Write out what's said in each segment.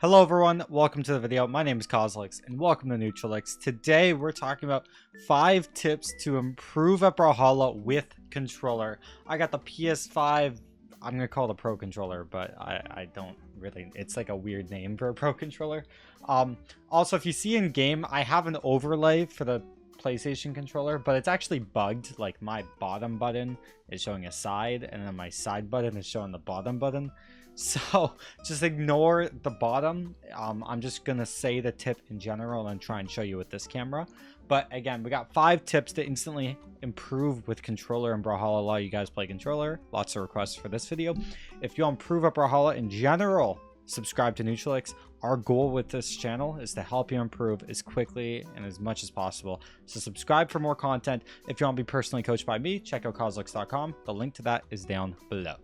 Hello everyone, welcome to the video. My name is cosolix and welcome to Neutralix. Today we're talking about 5 tips to improve at Brawlhalla with controller. I got the PS5, I'm going to call it a Pro controller, but I don't really, it's like a weird name for a Pro controller. Also, if you see in game, I have an overlay for the PlayStation controller, but it's actually bugged. Like my bottom button is showing a side and then my side button is showing the bottom button. So just ignore the bottom. I'm just gonna say the tip in general and try and show you with this camera. But again, we got 5 tips to instantly improve with controller in Brawlhalla. A lot of you guys play controller. Lots of requests for this video. If you want to improve at Brawlhalla in general, subscribe to Neutralix. Our goal with this channel is to help you improve as quickly and as much as possible. So subscribe for more content. If you want to be personally coached by me, check out cosolix.com. The link to that is down below.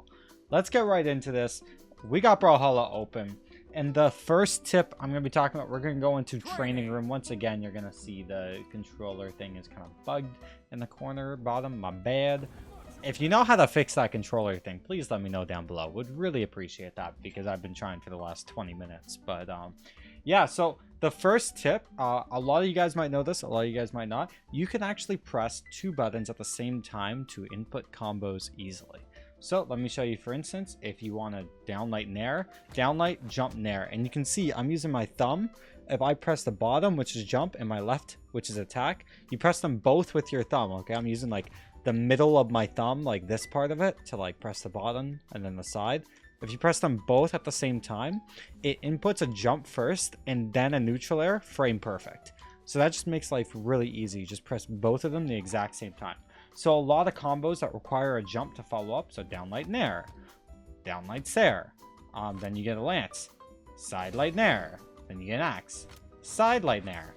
Let's get right into this. We got Brawlhalla open, and the first tip I'm going to be talking about, we're going to go into training room. Once again, you're going to see the controller thing is kind of bugged in the corner bottom. My bad. If you know how to fix that controller thing, please let me know down below. Would really appreciate that because I've been trying for the last 20 minutes. But yeah, so the first tip, a lot of you guys might know this, a lot of you guys might not. You can actually press 2 buttons at the same time to input combos easily. So let me show you, for instance, if you want to downlight nair, downlight, jump, nair. And you can see I'm using my thumb. If I press the bottom, which is jump, and my left, which is attack, you press them both with your thumb, okay? I'm using like the middle of my thumb, like this part of it, to like press the bottom and then the side. If you press them both at the same time, it inputs a jump first and then a neutral air, frame perfect. So that just makes life really easy. You just press both of them the exact same time. So a lot of combos that require a jump to follow up. So downlight nair, downlight sair, then you get a lance, side light nair, then you get an axe, side light nair.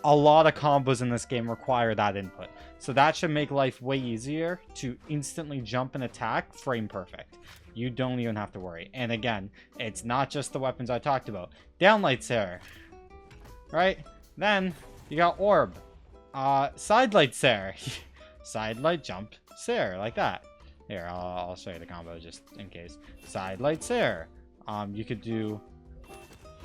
A lot of combos in this game require that input. So that should make life way easier to instantly jump and attack frame perfect. You don't even have to worry. And again, it's not just the weapons I talked about. Downlight sair, right? Then you got orb, side light sair. Side light jump sair, like that. Here, I'll show you the combo just in case. Side light sair. You could do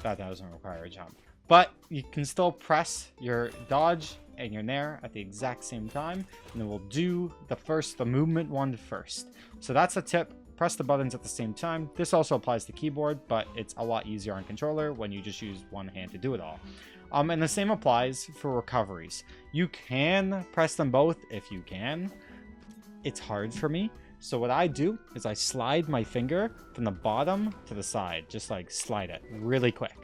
that. Doesn't require a jump, but you can still press your dodge and your nair at the exact same time, and then we'll do the movement one first. So that's a tip. Press the buttons at the same time. This also applies to keyboard, but it's a lot easier on controller when you just use one hand to do it all. And the same applies for recoveries. You can press them both if you can. It's hard for me. So what I do is I slide my finger from the bottom to the side. Just like slide it really quick.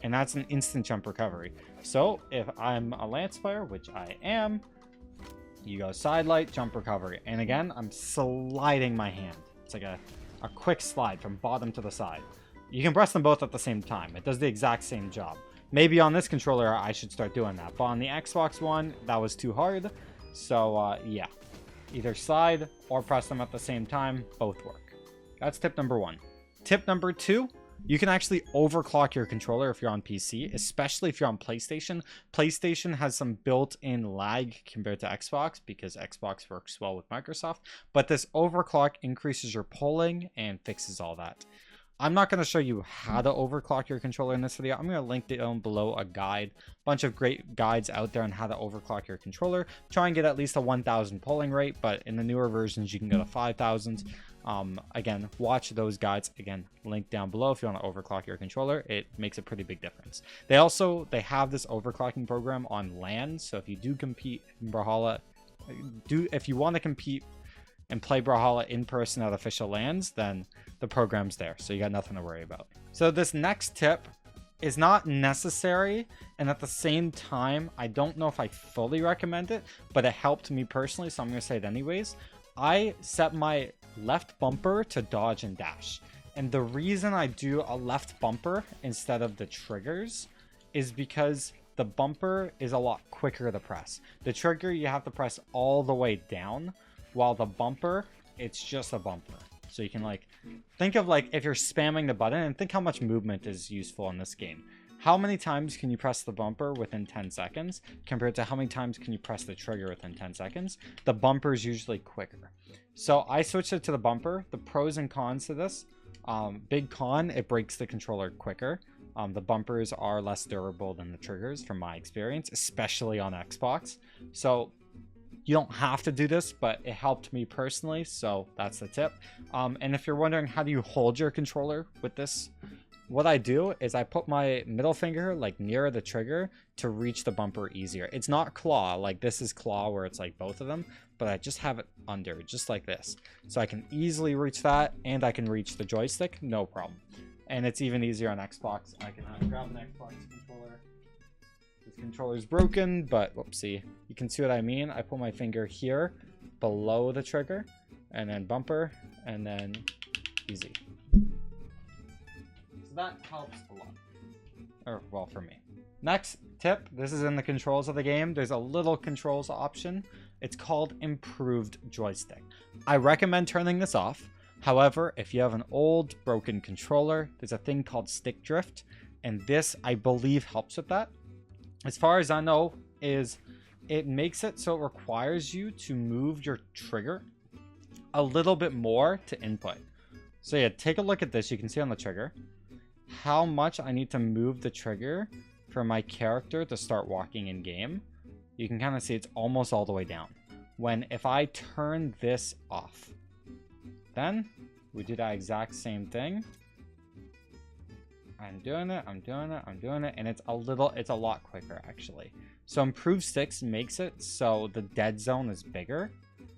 And that's an instant jump recovery. So if I'm a lance player, which I am, you go side light, jump recovery. And again, I'm sliding my hand. It's like a quick slide from bottom to the side. You can press them both at the same time. It does the exact same job. Maybe on this controller, I should start doing that. But on the Xbox One, that was too hard. So, yeah. Either slide or press them at the same time. Both work. That's tip number 1. Tip number 2. You can actually overclock your controller if you're on PC, especially if you're on PlayStation. PlayStation has some built-in lag compared to Xbox because Xbox works well with Microsoft. But this overclock increases your polling and fixes all that. I'm not going to show you how to overclock your controller in this video. I'm going to link down below a guide, bunch of great guides out there on how to overclock your controller. Try and get at least a 1,000 polling rate, but in the newer versions, you can go to 5,000. Again, watch those guides. Again, link down below if you want to overclock your controller. It makes a pretty big difference. They have this overclocking program on LAN. So if you do compete in Brawlhalla, if you want to compete and play Brawlhalla in person at official LANs, then the program's there, so you got nothing to worry about. So this next tip is not necessary, and at the same time, I don't know if I fully recommend it, but it helped me personally, so I'm going to say it anyways. I set my left bumper to dodge and dash, and the reason I do a left bumper instead of the triggers is because the bumper is a lot quicker to press. The trigger, you have to press all the way down, while the bumper, it's just a bumper. So you can like think of like if you're spamming the button, and think how much movement is useful in this game. How many times can you press the bumper within 10 seconds compared to how many times can you press the trigger within 10 seconds? The bumper is usually quicker. So I switched it to the bumper. The pros and cons to this, big con, it breaks the controller quicker. The bumpers are less durable than the triggers from my experience, especially on Xbox. So you don't have to do this, but it helped me personally, so that's the tip. And if you're wondering how do you hold your controller with this, what I do is I put my middle finger like near the trigger to reach the bumper easier. It's not claw, like this is claw where it's like both of them, but I just have it under, just like this. So I can easily reach that, and I can reach the joystick, no problem. And it's even easier on Xbox. I can grab an Xbox controller. This controller's broken, but whoopsie. You can see what I mean. I put my finger here below the trigger, and then bumper, and then easy. So that helps a lot. Or, well, for me. Next tip, this is in the controls of the game. There's a little controls option. It's called improved joystick. I recommend turning this off. However, if you have an old broken controller, there's a thing called stick drift, and this, I believe, helps with that. As far as I know, is it makes it so it requires you to move your trigger a little bit more to input. So yeah, take a look at this. You can see on the trigger how much I need to move the trigger for my character to start walking in game. You can kind of see it's almost all the way down. When if I turn this off, then we do that exact same thing. I'm doing it, and it's a lot quicker actually. So improved sticks makes it so the dead zone is bigger.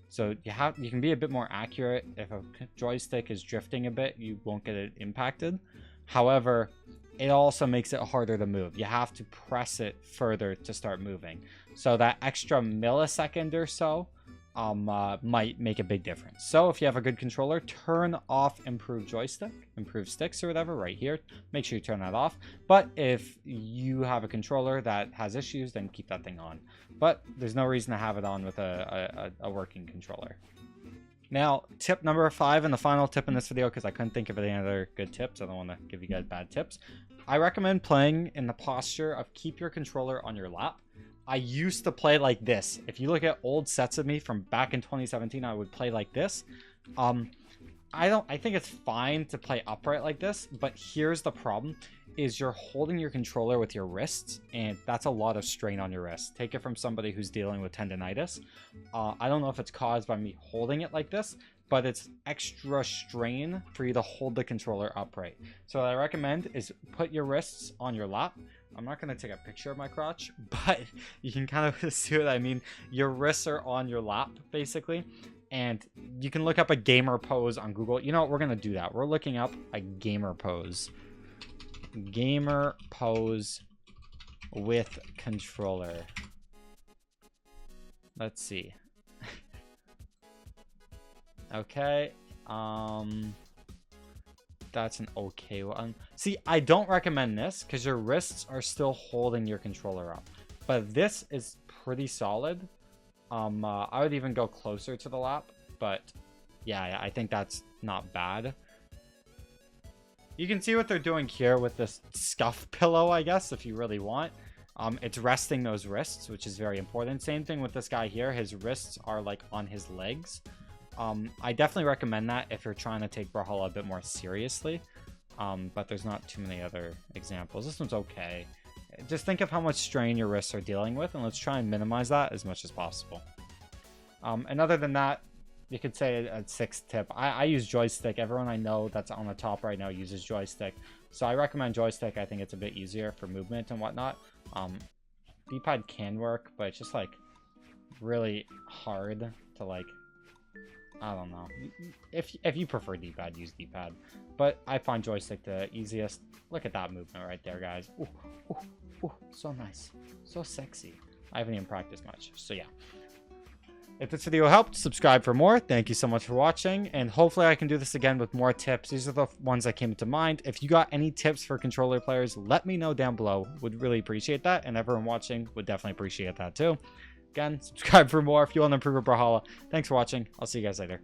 So you can be a bit more accurate. If a joystick is drifting a bit, you won't get it impacted. However, it also makes it harder to move. You have to press it further to start moving. So that extra millisecond or so might make a big difference. So if you have a good controller, turn off improved sticks or whatever right here. Make sure you turn that off. But if you have a controller that has issues, then keep that thing on. But there's no reason to have it on with a working controller. Now, tip number 5, and the final tip in this video, because I couldn't think of any other good tips. I don't want to give you guys bad tips. I recommend playing in the posture of keep your controller on your lap. I used to play like this. If you look at old sets of me from back in 2017, I would play like this. I think it's fine to play upright like this, but here's the problem, is you're holding your controller with your wrists, and that's a lot of strain on your wrists. Take it from somebody who's dealing with tendonitis. I don't know if it's caused by me holding it like this, but it's extra strain for you to hold the controller upright. So what I recommend is put your wrists on your lap. I'm not going to take a picture of my crotch, but you can kind of see what I mean. Your wrists are on your lap, basically. And you can look up a gamer pose on Google. You know what? We're going to do that. We're looking up a gamer pose. Gamer pose with controller. Let's see. Okay. That's an okay one. See, I don't recommend this because your wrists are still holding your controller up. But this is pretty solid. I would even go closer to the lap, but yeah, I think that's not bad. You can see what they're doing here with this scuff pillow, I guess, if you really want. It's resting those wrists, which is very important. Same thing with this guy here. His wrists are like on his legs. I definitely recommend that if you're trying to take Brawlhalla a bit more seriously. But there's not too many other examples. This one's okay. Just think of how much strain your wrists are dealing with, and let's try and minimize that as much as possible. And other than that, you could say a 6th tip. I use joystick. Everyone I know that's on the top right now uses joystick. So I recommend joystick. I think it's a bit easier for movement and whatnot. D-pad can work, but it's just like really hard to like, I don't know. If you prefer D-pad, use D-pad. But I find joystick the easiest. Look at that movement right there, guys. Ooh, ooh, ooh, so nice. So sexy. I haven't even practiced much. So yeah. If this video helped, subscribe for more. Thank you so much for watching. And hopefully I can do this again with more tips. These are the ones that came to mind. If you got any tips for controller players, let me know down below. Would really appreciate that. And everyone watching would definitely appreciate that too. Again, subscribe for more if you want to improve your Brawlhalla. Thanks for watching. I'll see you guys later.